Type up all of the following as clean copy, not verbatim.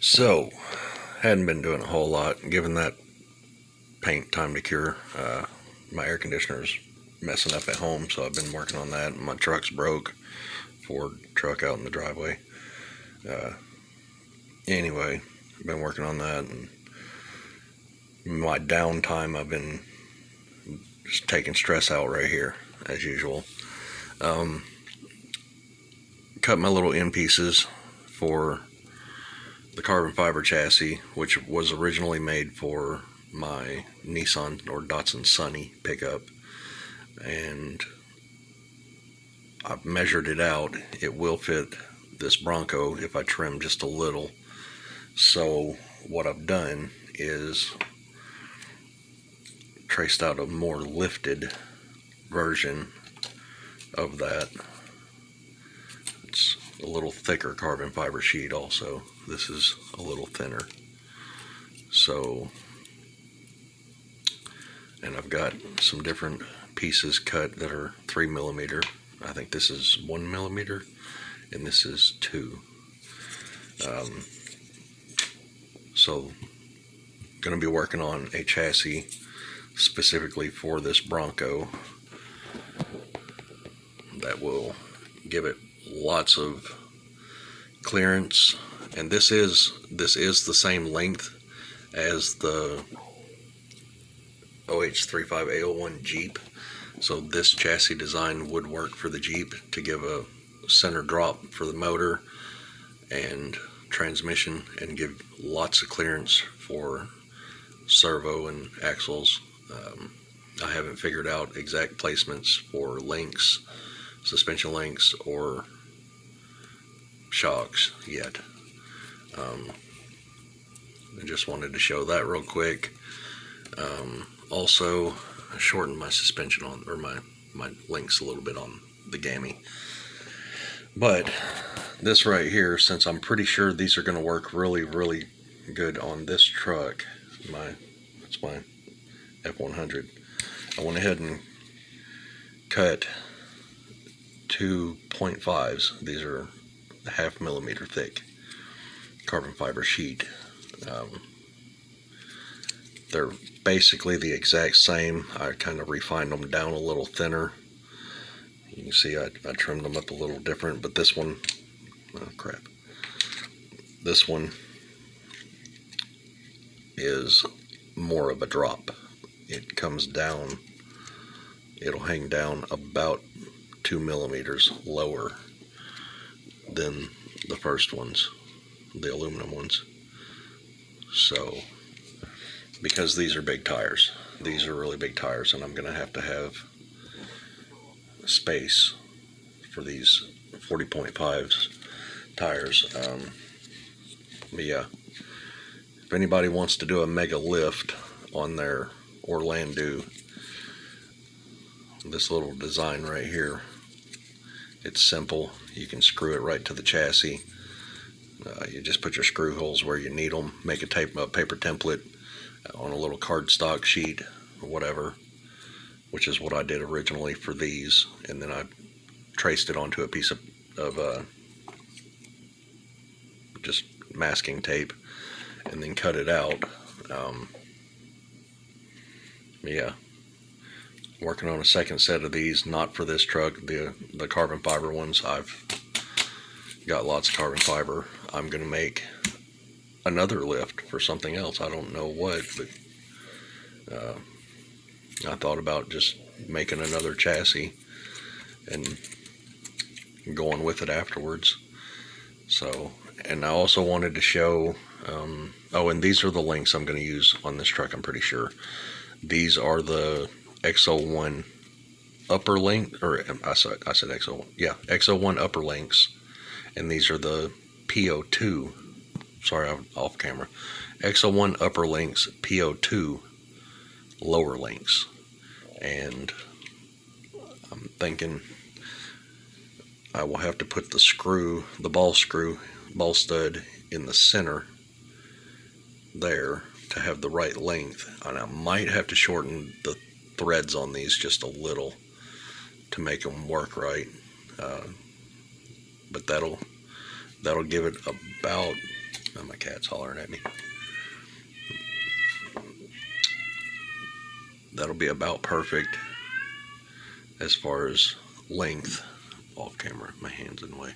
So, hadn't been doing a whole lot, given that paint time to cure. My air conditioner's messing up at home, so I've been working on that. My truck's broke, Ford truck out in the driveway. Uh, anyway, I've been working on that, and my downtime, I've been just taking stress out right here, as usual. Um, Cut my little end pieces for the carbon fiber chassis, which was originally made for my Nissan or Datsun Sunny pickup, and I've measured it out. It will fit this Bronco if I trim just a little. So what I've done is traced out a more lifted version of that. It's a little thicker carbon fiber sheet also. This is a little thinner. So, and I've got some different pieces cut that are 3mm. I think this is 1mm and this is 2. So going to be working on a chassis specifically for this Bronco that will give it lots of clearance, and this is the same length as the OH35A01 Jeep. So this chassis design would work for the Jeep to give a center drop for the motor and transmission and give lots of clearance for servo and axles. I haven't figured out exact placements for links, suspension links, or shocks yet. I just wanted to show that real quick. Also, I shortened my suspension on, or my links a little bit on the Gammy. But this right here, since I'm pretty sure these are going to work really, really good on this truck, that's my F100, I went ahead and cut 2.5s. These are 0.5mm thick carbon fiber sheet. They're basically the exact same. I kind of refined them down a little thinner. You can see I trimmed them up a little different, but this one, oh crap, this one is more of a drop. It comes down, it'll hang down about 2mm lower than the first ones, the aluminum ones. So, because these are big tires, these are really big tires, and I'm going to have space for these 40.5s tires. But yeah, if anybody wants to do a mega lift on their Orlando, this little design right here, it's simple. You can screw it right to the chassis. You just put your screw holes where you need them, make a paper template on a little cardstock sheet or whatever, which is what I did originally for these, and then I traced it onto a piece of just masking tape and then cut it out. Yeah, working on a second set of these, not for this truck, the carbon fiber ones. I've got lots of carbon fiber. I'm going to make another lift for something else. I don't know what, but I thought about just making another chassis and going with it afterwards. So, and I also wanted to show, and these are the links I'm going to use on this truck, I'm pretty sure. These are the X01 upper link, or I said X01, yeah, X01 upper links, and these are the PO2, sorry, I'm off camera, X01 upper links, PO2 lower links. And I'm thinking I will have to put the ball stud in the center there to have the right length, and I might have to shorten the threads on these just a little to make them work right, but that'll give it about Now my cat's hollering at me. That'll be about perfect as far as length. Off camera, my hand's in the way.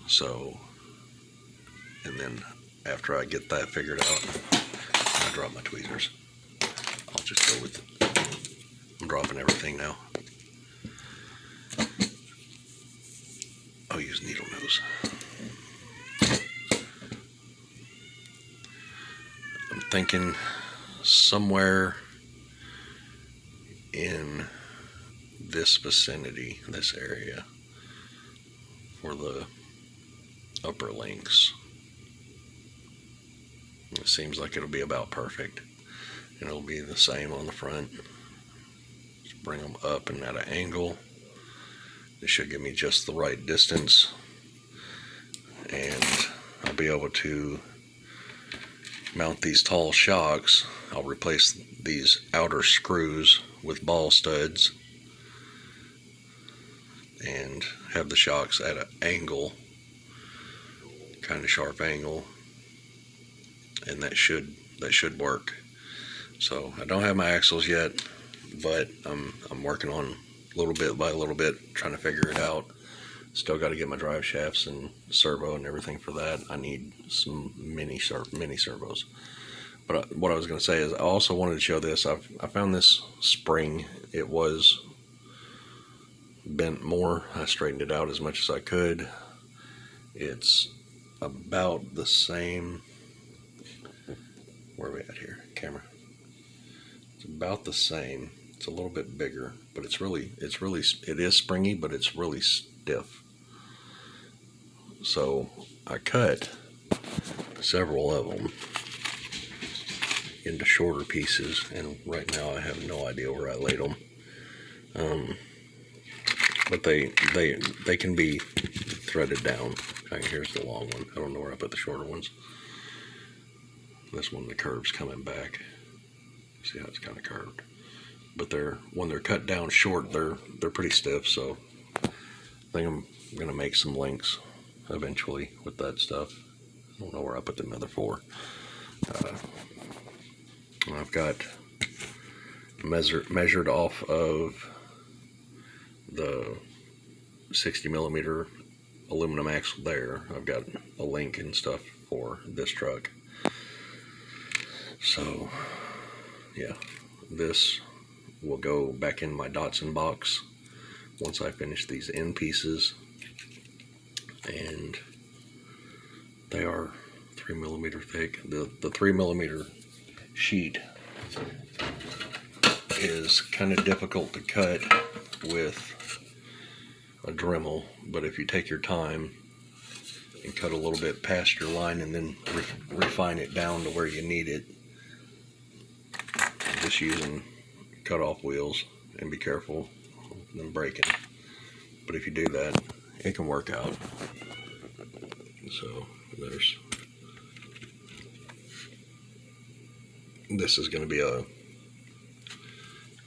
So, and then after I get that figured out, I drop my tweezers. I'll just go with it. I'm dropping everything now. I'll use needle nose. I'm thinking somewhere in this vicinity, this area, for the upper links. It seems like it'll be about perfect. And it'll be the same on the front. Just bring them up and at an angle. This should give me just the right distance. And I'll be able to mount these tall shocks. I'll replace these outer screws with ball studs and have the shocks at an angle, kind of sharp angle, and that should work. So I don't have my axles yet, but I'm working on little bit by little bit, trying to figure it out. Still got to get my drive shafts and servo and everything for that. I need some mini servos. But what I was going to say is I also wanted to show this. I found this spring. It was bent more. I straightened it out as much as I could. It's about the same. Where are we at here? Camera. It's about the same. It's a little bit bigger, but it is springy, but it's really stiff. So I cut several of them into shorter pieces, and right now I have no idea where I laid them. But they can be threaded down. Here's the long one. I don't know where I put the shorter ones. This one, the curve's coming back. See how it's kind of curved. But when they're cut down short, they're pretty stiff. So I think I'm gonna make some links eventually with that stuff. I don't know where I put the other four. I've got measured off of the 60 millimeter aluminum axle there. I've got a link and stuff for this truck. So yeah, this will go back in my Datsun box once I finish these end pieces, and they are 3 millimeter thick. The 3 millimeter sheet is kind of difficult to cut with a Dremel, but if you take your time and cut a little bit past your line and then refine it down to where you need it, just using cut-off wheels, and be careful of them breaking. But if you do that, it can work out. So this is going to be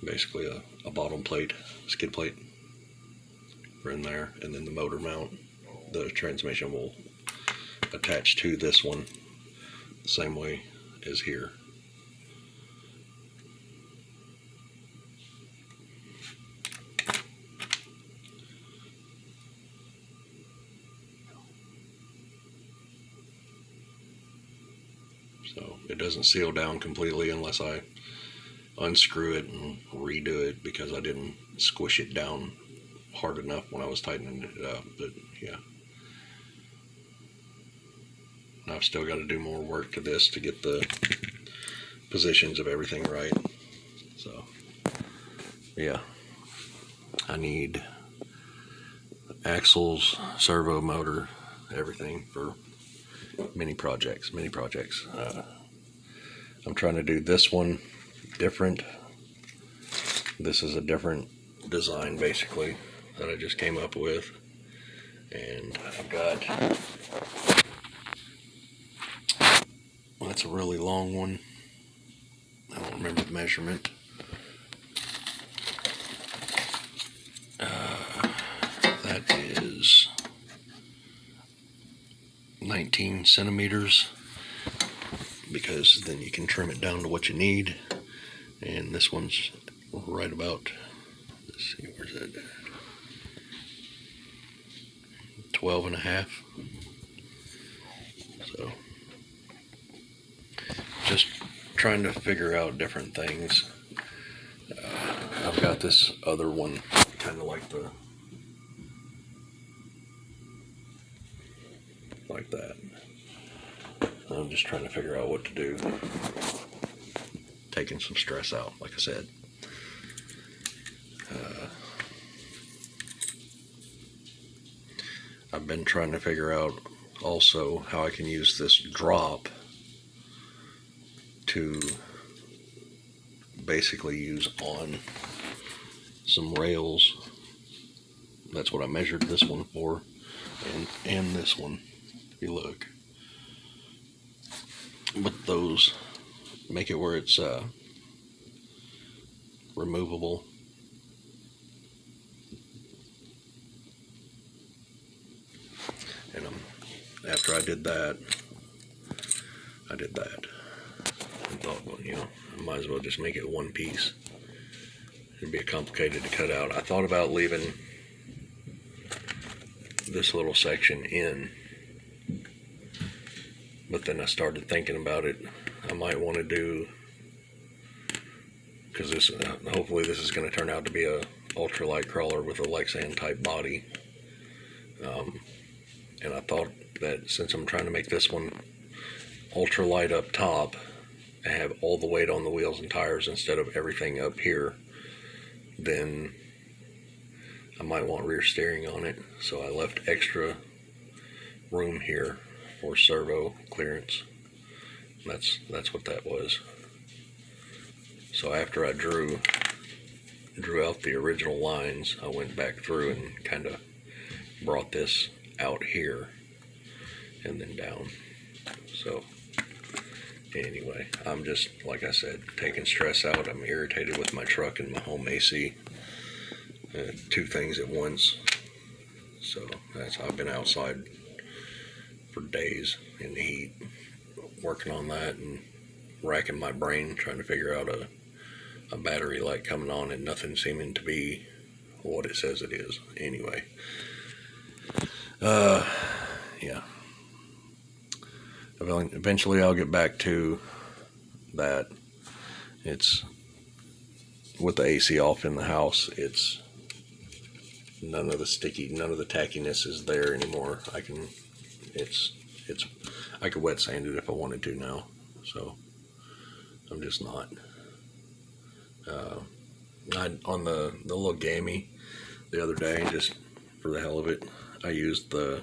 basically a bottom plate, skid plate in there, and then the motor mount. The transmission will attach to this one the same way as here. So it doesn't seal down completely unless I unscrew it and redo it, because I didn't squish it down hard enough when I was tightening it up. But yeah, I've still got to do more work to this to get the positions of everything right. So yeah, I need axles, servo motor, everything for mini projects. I'm trying to do this one different. This is a different design basically that I just came up with, and I've got, well, that's a really long one. I don't remember the measurement. That is 19 centimeters, because then you can trim it down to what you need. And this one's right about, let's see, where's that? 12 and a half. So just trying to figure out different things. I've got this other one, kind of like that. I'm just trying to figure out what to do. Taking some stress out, like I said. I've been trying to figure out also how I can use this drop to basically use on some rails. That's what I measured this one for, and this one, if you look. But those make it where it's removable. And after I did that, I thought, well, you know, I might as well just make it one piece. It'd be complicated to cut out. I thought about leaving this little section in, but then I started thinking about it. I might want to do, because this hopefully this is going to turn out to be a ultralight crawler with a Lexan type body. And I thought that since I'm trying to make this one ultralight up top, I have all the weight on the wheels and tires instead of everything up here, then I might want rear steering on it. So I left extra room here for servo clearance. That's what that was. So after I drew out the original lines, I went back through and kind of brought this out here and then down. So anyway, I'm just, like I said, taking stress out. I'm irritated with my truck and my home AC. Two things at once. So I've been outside for days in the heat, working on that and racking my brain, trying to figure out a battery light coming on and nothing seeming to be what it says it is. Anyway, yeah. Eventually I'll get back to that. It's with the AC off in the house, it's none of the tackiness is there anymore. I could wet sand it if I wanted to now. So I'm just not. On the little gammy the other day, just for the hell of it, I used the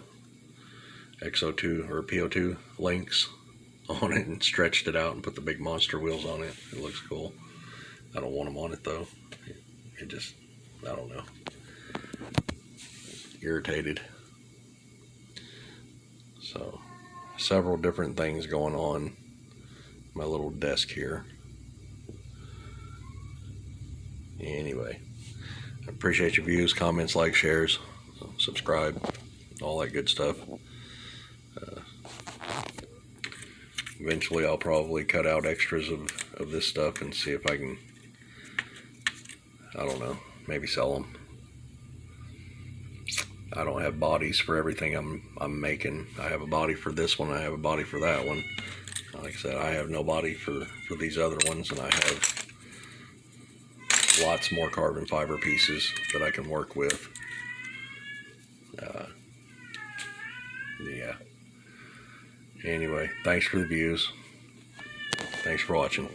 XO2 or PO2 links on it and stretched it out and put the big monster wheels on it. It looks cool. I don't want them on it though. It just, I don't know. Irritated. So, several different things going on my little desk here. Anyway, I appreciate your views, comments, likes, shares, subscribe, all that good stuff. Eventually I'll probably cut out extras of this stuff and see if I can, I don't know, maybe sell them. I don't have bodies for everything I'm making. I have a body for this one, I have a body for that one. Like I said, I have no body for these other ones, and I have lots more carbon fiber pieces that I can work with. Yeah. Anyway, thanks for the views. Thanks for watching.